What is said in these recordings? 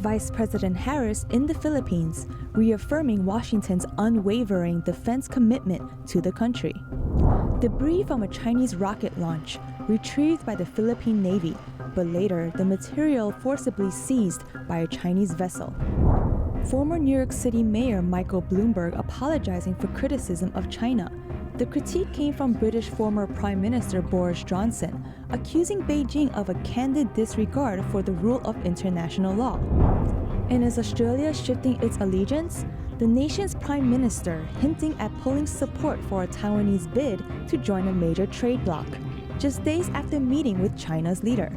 Vice President Harris in the Philippines, reaffirming Washington's unwavering defense commitment to the country. Debris from a Chinese rocket launch retrieved by the Philippine Navy, but later the material forcibly seized by a Chinese vessel. Former New York City Mayor Michael Bloomberg apologizing for criticism of China. The critique came from British former Prime Minister Boris Johnson, accusing Beijing of a candid disregard for the rule of international law. And is Australia shifting its allegiance? The nation's Prime Minister hinting at pulling support for a Taiwanese bid to join a major trade bloc, just days after meeting with China's leader.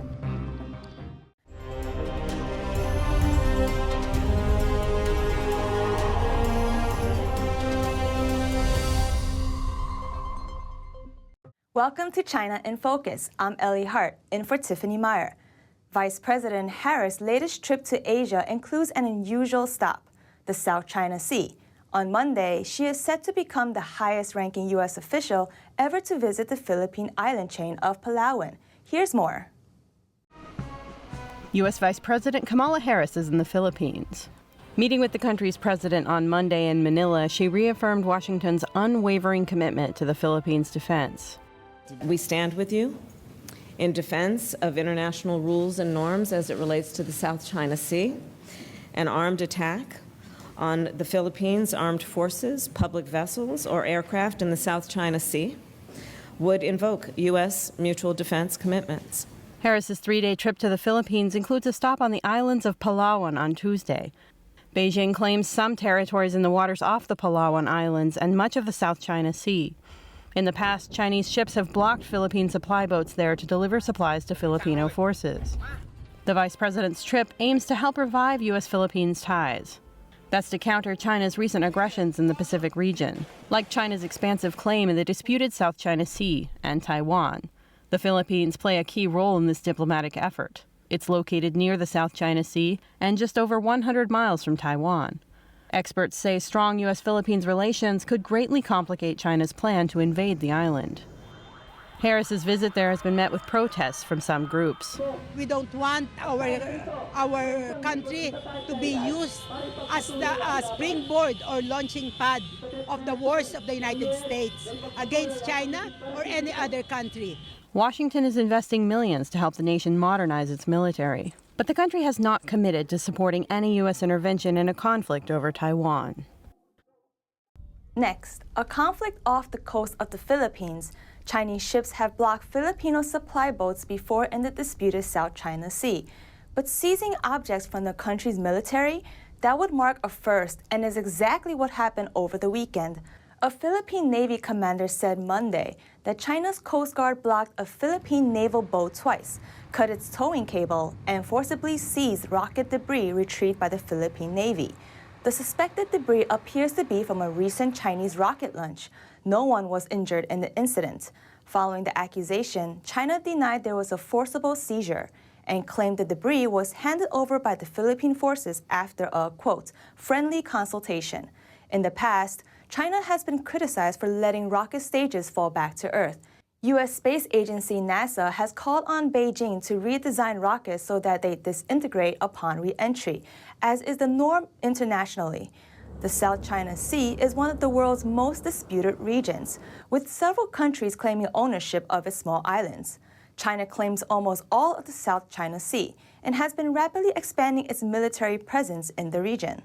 Welcome to China in Focus. I'm Ellie Hart, in for Tiffany Meyer. Vice President Harris' latest trip to Asia includes an unusual stop, the South China Sea. On Monday, she is set to become the highest-ranking U.S. official ever to visit the Philippine island chain of Palawan. Here's more. U.S. Vice President Kamala Harris is in the Philippines. Meeting with the country's president on Monday in Manila, she reaffirmed Washington's unwavering commitment to the Philippines' defense. We stand with you in defense of international rules and norms as it relates to the South China Sea. An armed attack on the Philippines' armed forces, public vessels, or aircraft in the South China Sea would invoke U.S. mutual defense commitments. Harris's three-day trip to the Philippines includes a stop on the islands of Palawan on Tuesday. Beijing claims some territories in the waters off the Palawan Islands and much of the South China Sea. In the past, Chinese ships have blocked Philippine supply boats there to deliver supplies to Filipino forces. The vice president's trip aims to help revive U.S.-Philippines ties. That's to counter China's recent aggressions in the Pacific region, like China's expansive claim in the disputed South China Sea and Taiwan. The Philippines play a key role in this diplomatic effort. It's located near the South China Sea and just over 100 miles from Taiwan. Experts say strong U.S.-Philippines relations could greatly complicate China's plan to invade the island. Harris's visit there has been met with protests from some groups. We don't want our country to be used as the springboard or launching pad of the wars of the United States against China or any other country. Washington is investing millions to help the nation modernize its military. But the country has not committed to supporting any U.S. intervention in a conflict over Taiwan. Next, a conflict off the coast of the Philippines. Chinese ships have blocked Filipino supply boats before in the disputed South China Sea. But seizing objects from the country's military, that would mark a first and is exactly what happened over the weekend. A Philippine Navy commander said Monday that China's Coast Guard blocked a Philippine naval boat twice, cut its towing cable, and forcibly seized rocket debris retrieved by the Philippine Navy. The suspected debris appears to be from a recent Chinese rocket launch. No one was injured in the incident. Following the accusation, China denied there was a forcible seizure and claimed the debris was handed over by the Philippine forces after a, quote, friendly consultation. In the past, China has been criticized for letting rocket stages fall back to Earth. U.S. space agency NASA has called on Beijing to redesign rockets so that they disintegrate upon re-entry, as is the norm internationally. The South China Sea is one of the world's most disputed regions, with several countries claiming ownership of its small islands. China claims almost all of the South China Sea and has been rapidly expanding its military presence in the region.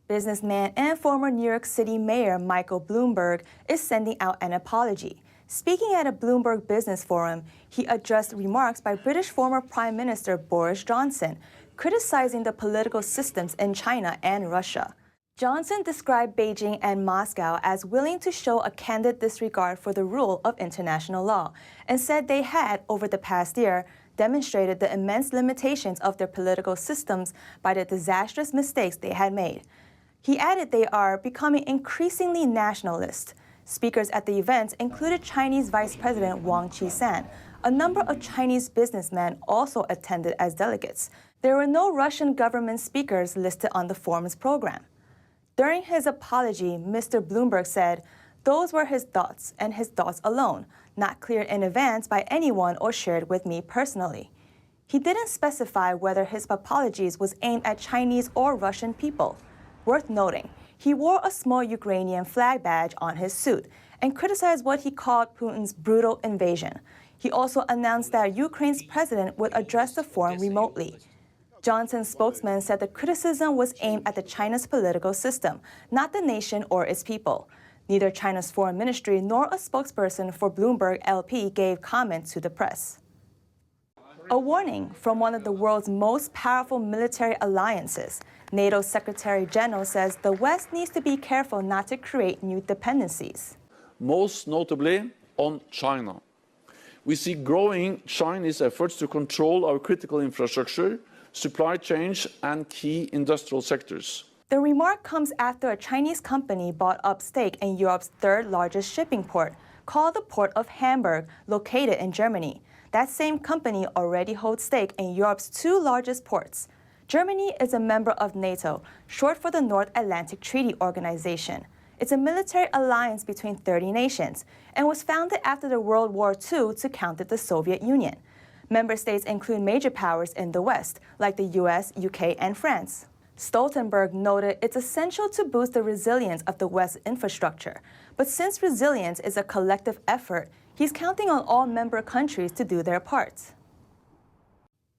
Businessman and former New York City Mayor Michael Bloomberg is sending out an apology. Speaking at a Bloomberg Business Forum, he addressed remarks by British former Prime Minister Boris Johnson, criticizing the political systems in China and Russia. Johnson described Beijing and Moscow as willing to show a candid disregard for the rule of international law, and said they had, over the past year, demonstrated the immense limitations of their political systems by the disastrous mistakes they had made. He added they are becoming increasingly nationalist. Speakers at the event included Chinese Vice President Wang Qishan. A number of Chinese businessmen also attended as delegates. There were no Russian government speakers listed on the forum's program. During his apology, Mr. Bloomberg said, "Those were his thoughts, and his thoughts alone, not cleared in advance by anyone or shared with me personally." He didn't specify whether his apologies was aimed at Chinese or Russian people. Worth noting, he wore a small Ukrainian flag badge on his suit and criticized what he called Putin's brutal invasion. He also announced that Ukraine's president would address the forum remotely. Johnson's spokesman said the criticism was aimed at China's political system, not the nation or its people. Neither China's foreign ministry nor a spokesperson for Bloomberg LP gave comment to the press. A warning from one of the world's most powerful military alliances. NATO's Secretary General says the West needs to be careful not to create new dependencies. Most notably on China. We see growing Chinese efforts to control our critical infrastructure, supply chains, and key industrial sectors. The remark comes after a Chinese company bought up stake in Europe's third largest shipping port, called the Port of Hamburg, located in Germany. That same company already holds stake in Europe's two largest ports. Germany is a member of NATO, short for the North Atlantic Treaty Organization. It's a military alliance between 30 nations and was founded after the World War II to counter the Soviet Union. Member states include major powers in the West, like the US, UK, and France. Stoltenberg noted it's essential to boost the resilience of the West's infrastructure. But since resilience is a collective effort, he's counting on all member countries to do their part.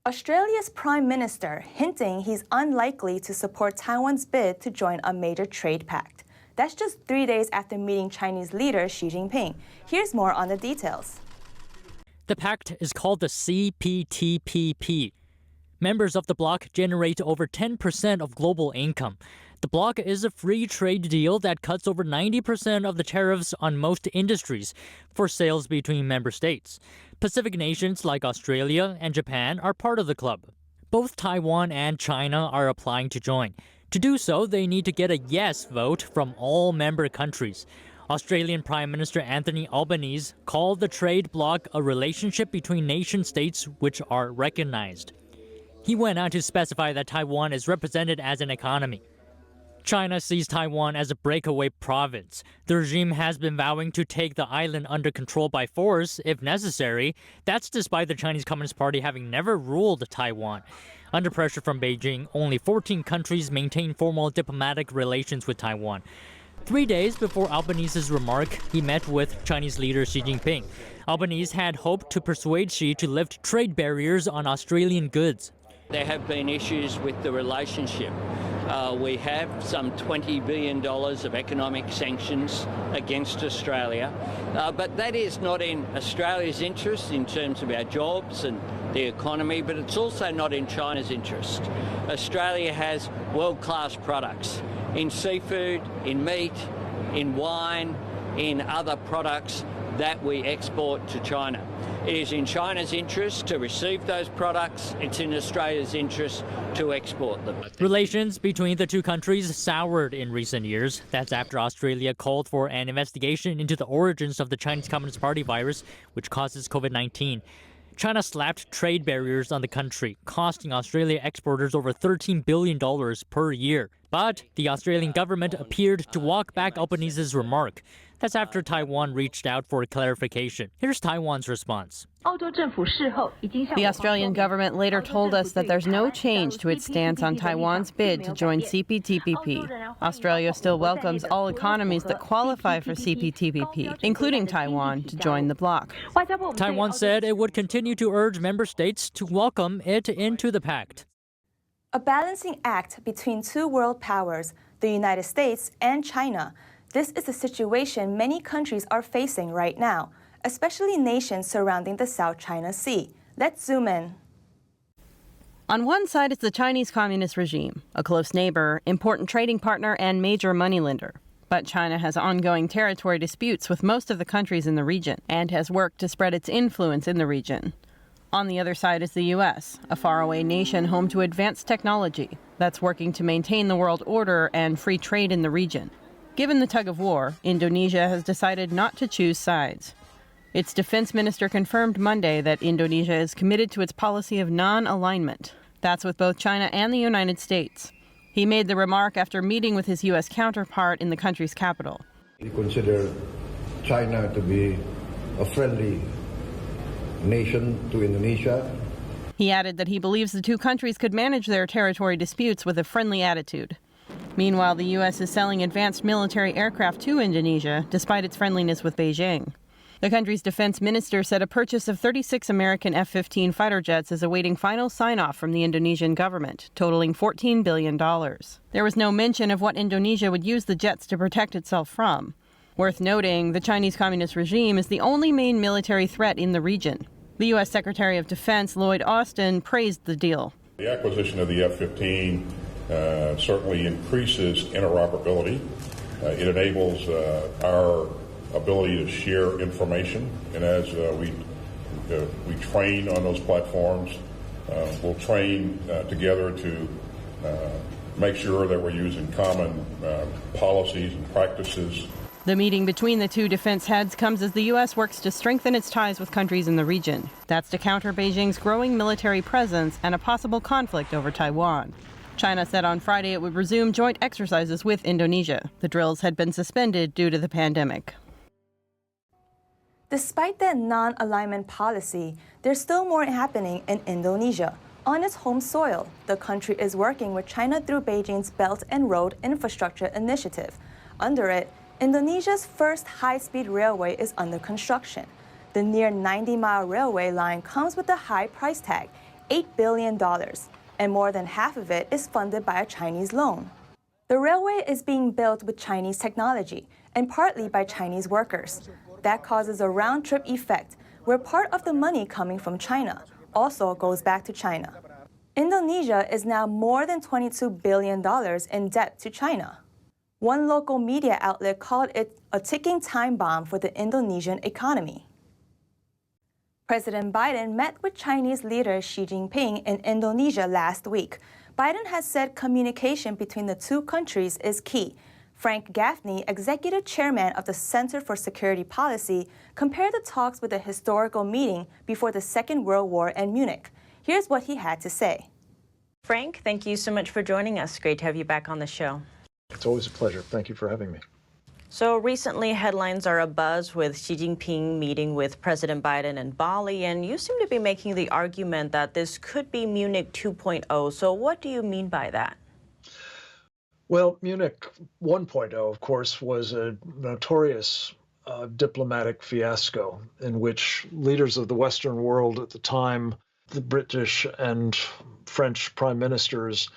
Australia's Prime Minister hinting he's unlikely to support Taiwan's bid to join a major trade pact. That's just 3 days after meeting Chinese leader Xi Jinping. Here's more on the details. The pact is called the CPTPP. Members of the bloc generate over 10% of global income. The bloc is a free trade deal that cuts over 90% of the tariffs on most industries for sales between member states. Pacific nations like Australia and Japan are part of the club. Both Taiwan and China are applying to join. To do so, they need to get a yes vote from all member countries. Australian Prime Minister Anthony Albanese called the trade bloc a relationship between nation-states which are recognized. He went on to specify that Taiwan is represented as an economy. China sees Taiwan as a breakaway province. The regime has been vowing to take the island under control by force if necessary. That's despite the Chinese Communist Party having never ruled Taiwan. Under pressure from Beijing, only 14 countries maintain formal diplomatic relations with Taiwan. 3 days before Albanese's remark, he met with Chinese leader Xi Jinping. Albanese had hoped to persuade Xi to lift trade barriers on Australian goods. There have been issues with the relationship. We have some $20 billion of economic sanctions against Australia, but that is not in Australia's interest in terms of our jobs and the economy, but it's also not in China's interest. Australia has world-class products in seafood, in meat, in wine, in other products that we export to China. It is in China's interest to receive those products. It's in Australia's interest to export them. Relations between the two countries soured in recent years. That's after Australia called for an investigation into the origins of the Chinese Communist Party virus, which causes COVID-19. China slapped trade barriers on the country, costing Australia exporters over $13 billion per year. But the Australian government appeared to walk back Albanese's remark. That's after Taiwan reached out for clarification. Here's Taiwan's response. The Australian government later told us that there's no change to its stance on Taiwan's bid to join CPTPP. Australia still welcomes all economies that qualify for CPTPP, including Taiwan, to join the bloc. Taiwan said it would continue to urge member states to welcome it into the pact. A balancing act between two world powers, the United States and China. This is the situation many countries are facing right now, especially nations surrounding the South China Sea. Let's zoom in. On one side is the Chinese Communist regime, a close neighbor, important trading partner, and major moneylender. But China has ongoing territory disputes with most of the countries in the region and has worked to spread its influence in the region. On the other side is the U.S., a faraway nation home to advanced technology that's working to maintain the world order and free trade in the region. Given the tug of war, Indonesia has decided not to choose sides. Its defense minister confirmed Monday that Indonesia is committed to its policy of non-alignment. That's with both China and the United States. He made the remark after meeting with his U.S. counterpart in the country's capital. We consider China to be a friendly nation to Indonesia. He added that he believes the two countries could manage their territory disputes with a friendly attitude. Meanwhile, the U.S. is selling advanced military aircraft to Indonesia, despite its friendliness with Beijing. The country's defense minister said a purchase of 36 American F-15 fighter jets is awaiting final sign-off from the Indonesian government, totaling $14 billion. There was no mention of what Indonesia would use the jets to protect itself from. Worth noting, the Chinese Communist regime is the only main military threat in the region. The U.S. Secretary of Defense Lloyd Austin praised the deal. The acquisition of the F-15 certainly increases interoperability. It enables our ability to share information, and as we train on those platforms, we'll train together to make sure that we're using common policies and practices. The meeting between the two defense heads comes as the U.S. works to strengthen its ties with countries in the region. That's to counter Beijing's growing military presence and a possible conflict over Taiwan. China said on Friday it would resume joint exercises with Indonesia. The drills had been suspended due to the pandemic. Despite that non-alignment policy, there's still more happening in Indonesia. On its home soil, the country is working with China through Beijing's Belt and Road Infrastructure Initiative. Under it, Indonesia's first high-speed railway is under construction. The near 90-mile railway line comes with a high price tag, $8 billion, and more than half of it is funded by a Chinese loan. The railway is being built with Chinese technology and partly by Chinese workers. That causes a round-trip effect, where part of the money coming from China also goes back to China. Indonesia is now more than $22 billion in debt to China. One local media outlet called it a ticking time bomb for the Indonesian economy. President Biden met with Chinese leader Xi Jinping in Indonesia last week. Biden has said communication between the two countries is key. Frank Gaffney, executive chairman of the Center for Security Policy, compared the talks with a historical meeting before the Second World War in Munich. Here's what he had to say. Frank, thank you so much for joining us. Great to have you back on the show. It's always a pleasure. Thank you for having me. So recently, headlines are abuzz with Xi Jinping meeting with President Biden in Bali, and you seem to be making the argument that this could be Munich 2.0. So what do you mean by that? Well, Munich 1.0, of course, was a notorious diplomatic fiasco in which leaders of the Western world at the time, the British and French prime ministers,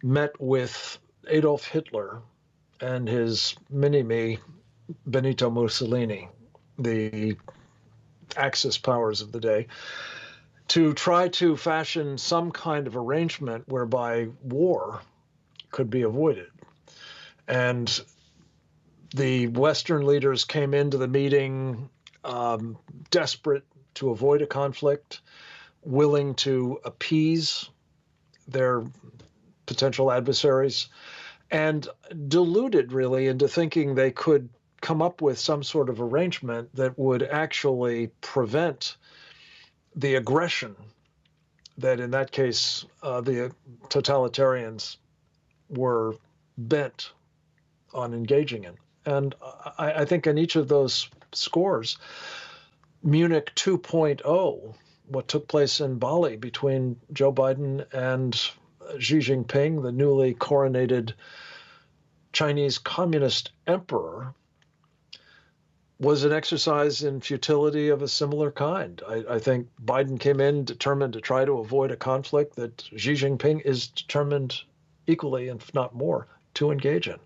met with Adolf Hitler and his mini-me, Benito Mussolini, the Axis powers of the day, to try to fashion some kind of arrangement whereby war could be avoided. And the Western leaders came into the meeting desperate to avoid a conflict, willing to appease their potential adversaries, and deluded really into thinking they could come up with some sort of arrangement that would actually prevent the aggression that in that case the totalitarians were bent on engaging in. And I think in each of those scores, Munich 2.0, what took place in Bali between Joe Biden and Xi Jinping, the newly coronated Chinese Communist emperor, was an exercise in futility of a similar kind. I think Biden came in determined to try to avoid a conflict that Xi Jinping is determined equally, if not more, to engage in.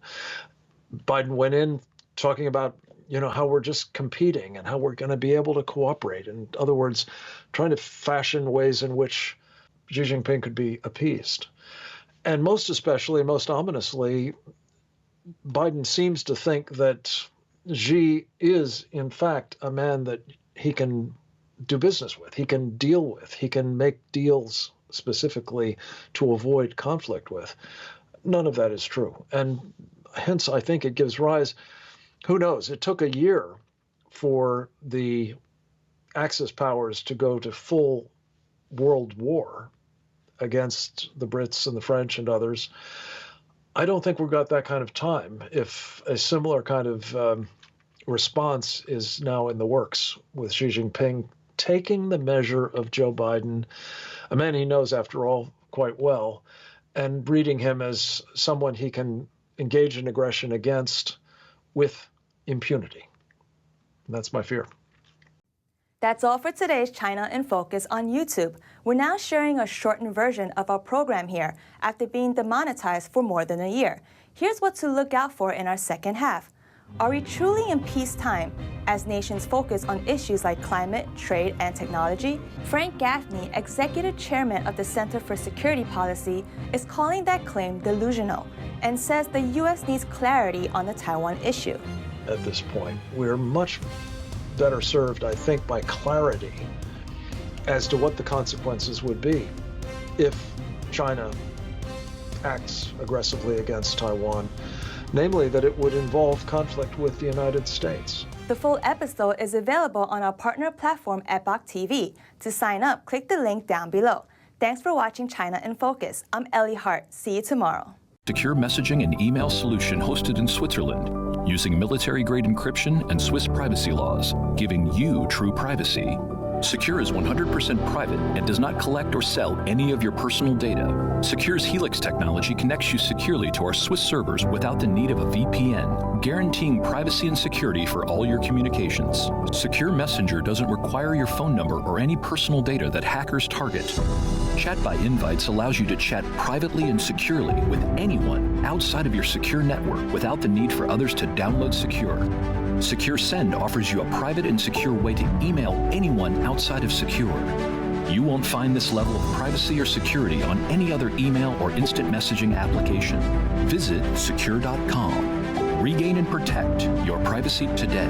Biden went in talking about, how we're just competing and how we're going to be able to cooperate. In other words, trying to fashion ways in which Xi Jinping could be appeased. And most especially, most ominously, Biden seems to think that Xi is, in fact, a man that he can do business with, he can deal with, he can make deals specifically to avoid conflict with. None of that is true. And hence, I think it gives rise, who knows, it took a year for the Axis powers to go to full world war against the Brits and the French and others. I don't think we've got that kind of time if a similar kind of response is now in the works with Xi Jinping taking the measure of Joe Biden, a man he knows, after all, quite well, and reading him as someone he can engage in aggression against with impunity. And that's my fear. That's all for today's China in Focus on YouTube. We're now sharing a shortened version of our program here after being demonetized for more than a year. Here's what to look out for in our second half. Are we truly in peacetime as nations focus on issues like climate, trade, and technology? Frank Gaffney, executive chairman of the Center for Security Policy, is calling that claim delusional and says the U.S. needs clarity on the Taiwan issue. At this point, we're much better served, I think, by clarity as to what the consequences would be if China acts aggressively against Taiwan, namely that it would involve conflict with the United States. The full episode is available on our partner platform, Epoch TV. To sign up, click the link down below. Thanks for watching China in Focus. I'm Ellie Hart. See you tomorrow. Secure messaging and email solution hosted in Switzerland, using military-grade encryption and Swiss privacy laws, giving you true privacy. Secure is 100% private and does not collect or sell any of your personal data. Secure's Helix technology connects you securely to our Swiss servers without the need of a VPN, guaranteeing privacy and security for all your communications. Secure Messenger doesn't require your phone number or any personal data that hackers target. Chat by Invites allows you to chat privately and securely with anyone outside of your secure network without the need for others to download Secure. Secure Send offers you a private and secure way to email anyone outside of Secure. You won't find this level of privacy or security on any other email or instant messaging application. Visit secure.com. Regain and protect your privacy today.